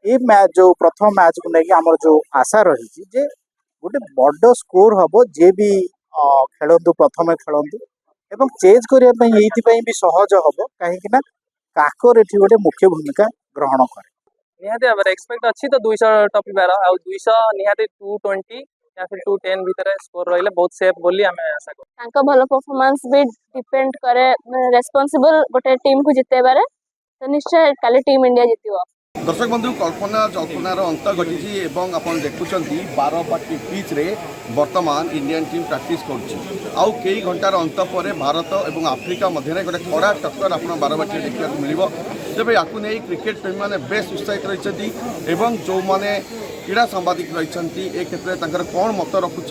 ये मैच जो प्रथम मैच को लेकिन आमर जो आशा रही जे गोटे बड़ स्कोर हम जे भी खेलतु प्रथम खेलतु एवं चेज करने भी सहज हम कहीं काकर एटी गोटे मुख्य भूमिका ग्रहण करे निहाती भाव एक्सपेक्ट अच्छी तो 200 टपिबार आ 200 निहाती 220 या फिर 210 भीतर स्कोर रहिले बहुत सेफ बोली हमें आशा करू तांका भलो परफॉर्मेंस भी डिपेंड करे रेस्पोंसिबल गोटे टीम को जिते बारे तो निश्चय काली टीम इंडिया जितिबो। दर्शक बंधु कल्पना जल्पनार अंत घटी आप देखुं 12 पाटी पिच रे वर्तमान इंडियन टीम प्रैक्टिस कर कई घंटार अंत पर भारत और आफ्रिका मध्य गोटे कड़ा टक्कर आप 12 बाटी देखा मिल तेज या क्रिकेट प्रेमी मैंने बेस उत्साहित रही जो मैंने क्रीड़ा सांबादिक रही ए क्षेत्र में कौन मत रखुंट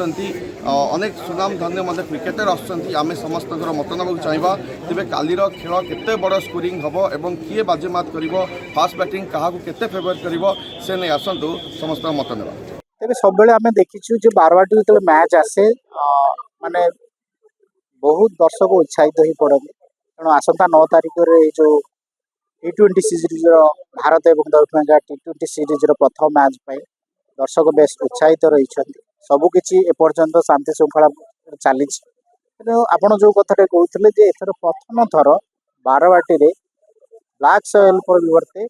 अनेक सुनाम धन्य क्रिकेटर आम समस्त मत ना चाहिए तेज कालीर खेल केते बड़ स्कोरिंग हम और किए बाजीमात कर फास्ट बैटिंग क्या केते फेवर कर से नहीं आसतु समस्त मत ना तेज सब आम देखीचु जो 12 बाटी जो मैच आसे माने बहुत दर्शक उत्साहित हो पड़ती तेणु आसंता 9 तारिख जो T20 सीरीज भारत और दक्षिण अफ्रीका T20 सीरीज प्रथम मैच पर दर्शक बेस उत्साहित रही सबकि एपर्यंत शांति श्रृंखला चली आपड़ जो कथा कहते एथर प्रथम थर 12 बाटी ब्लैक सॉइल परिवर्ते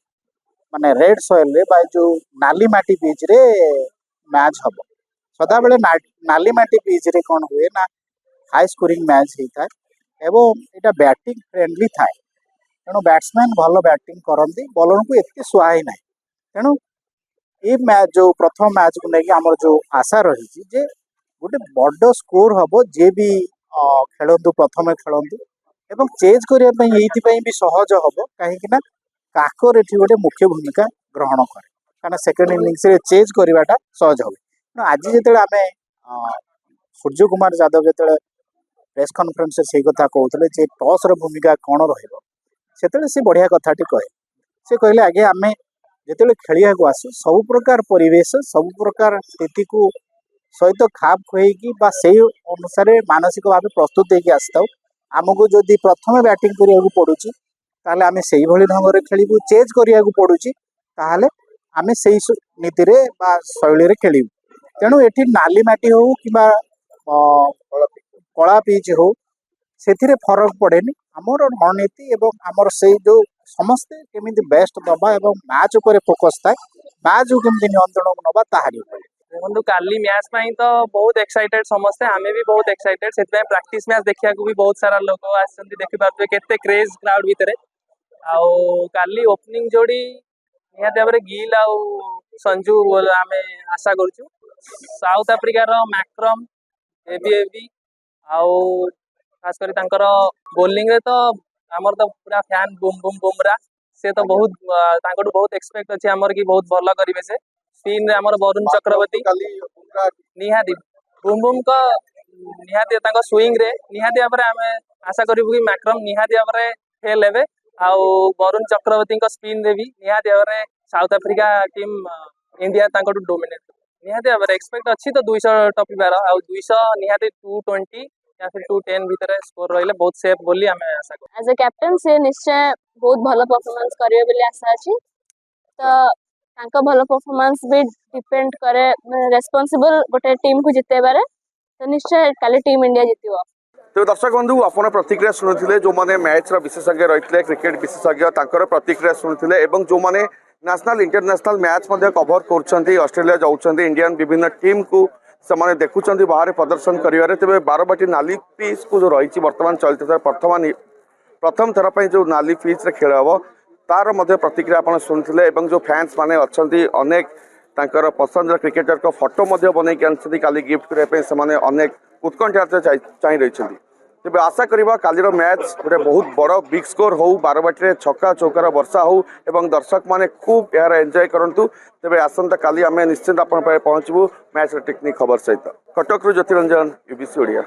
माने रेड सॉइल रे जो नाली माटी बीच रे मैच हम सदा बेले नाली माटी बीच रे कौन हुए ना हाई स्कोरिंग मैच होता है एवं यहाँ बैटिंग फ्रेंडली थाए तेणु बैट्समैन भल बैटिंग करती बॉलर को एत सुहाई ना तेणु ये मैच जो प्रथम मैच को लेकिन आमर जो आशा रही जे गोटे बड़ स्कोर हम जे भी खेलतु प्रथम खेलतु एवं चेज करने भी सहज हम कहीं काकर एटी गोटे मुख्य भूमिका ग्रहण करे कहीं सेकेंड इनिंग्स चेज करवाटा सहज हम आज जो आम सूर्य कुमार यादव जो प्रेस कॉन्फ्रेंस से कथा कहते टॉस भूमिका कौन रे बढ़िया कथाटी कहे से कहले आगे आम जो खेलिया को आसु सब प्रकार परिवेश सब प्रकार स्थिति को सहित खाप खुएकी से अनुसार मानसिक भाव प्रस्तुत होगी आसता आमको जदि प्रथम बैटिंग करने पड़ुची ताले आमे से ढंग से खेलू चेज करने पड़ुची ताहले आमे से नीति रे बा शैली रे खेलू तेणु ये नाली माटी हो कि कला पिच हो से फरक पड़ेनी आमर रणनीति एवं आमर से जो समस्ते केमी बेस्ट दबा एवं मैच उपर फोकस थाए मैच को केमी नियंत्रण नवा ताहारी देखो काली मैच पाई तो बहुत एक्साइटेड समस्ते आमे भी बहुत एक्साइटेड से प्रैक्टिस मैच देखा भी बहुत सारा लोग आसछन्ती देखि पारबे केते क्रेज क्राउड भितर आउ काली ओपनिंग जोड़ी निहाती भाव गिल आउ संजू आमे आशा करूछु साउथ अफ्रीका रो मैक्रम एबी आउ खास करी तांकर बॉलिंग रे तो आमर तो पूरा फैन बुम बुम बुमरा से तो बहुत तांकटू बहुत एक्सपेक्ट अछि आमर की बहुत भलो करिवे से स्पिन रे आमर वरुण चक्रवर्ती निहाती बुम बुम का निहाती तांको स्विंग रे निहाती भाव आमे आशा करिबु कि मैक्रम निहाती भाव फेल हेबे आउ वरुण चक्रवर्ती का स्पिन रे भी निहाती भाव साउथ अफ्रीका टीम इंडिया तांकटू डोमिनेट निहाती भाव एक्सपेक्ट अच्छी तो 200 टपिबार आ 200 निहाती 220 या फिर 210 भीतर स्कोर रहिले बहुत सेफ बोली हमें आशा करू एज अ कैप्टन से निश्चय बहुत भलो परफॉर्मेंस करिवे बोली आशा अछि तो तांका भलो परफॉर्मेंस भी डिपेंड करे रेस्पोंसिबल गोटे टीम को जिते बारे तो निश्चय काली टीम इंडिया जितिबो। तो दर्शक बंधु आपन प्रतिक्रिया शुणुते जो मैंने मैच विशेषज्ञ रही क्रिकेट विशेषज्ञ तांकर प्रतिक्रिया शुणुते जो मैंने नेशनल इंटरनेशनल मैच कवर कर ऑस्ट्रेलिया जाऊँ इंडियन विभिन्न टीम को से देखुं बाहर प्रदर्शन करेंगे तेज 12 बाटी नाली पिच को जो रही बर्तमान चलते प्रथम थर पर जो नाली पिच रे खेल हम तार प्रतिक्रिया आप शुणुते जो फैंस माने अच्छी अनेक तांकर पसंद क्रिकेटर को फोटो बनई आनी काली गिफ्ट करने अनेक उत्कंठा चाह रही तेज आशा करवा कालीर मैच गोटे बहुत बड़ बिग स्कोर हो 12 बाटी छक्का चौकार वर्षा हो एवं दर्शक माने खूब यार एंजॉय करंतु तेज आसंता काली आम निश्चिंत आप पहुँचबू मैच टेक्निक खबर सहित कटक ज्योतिरंजन यूबीसी ओडिया।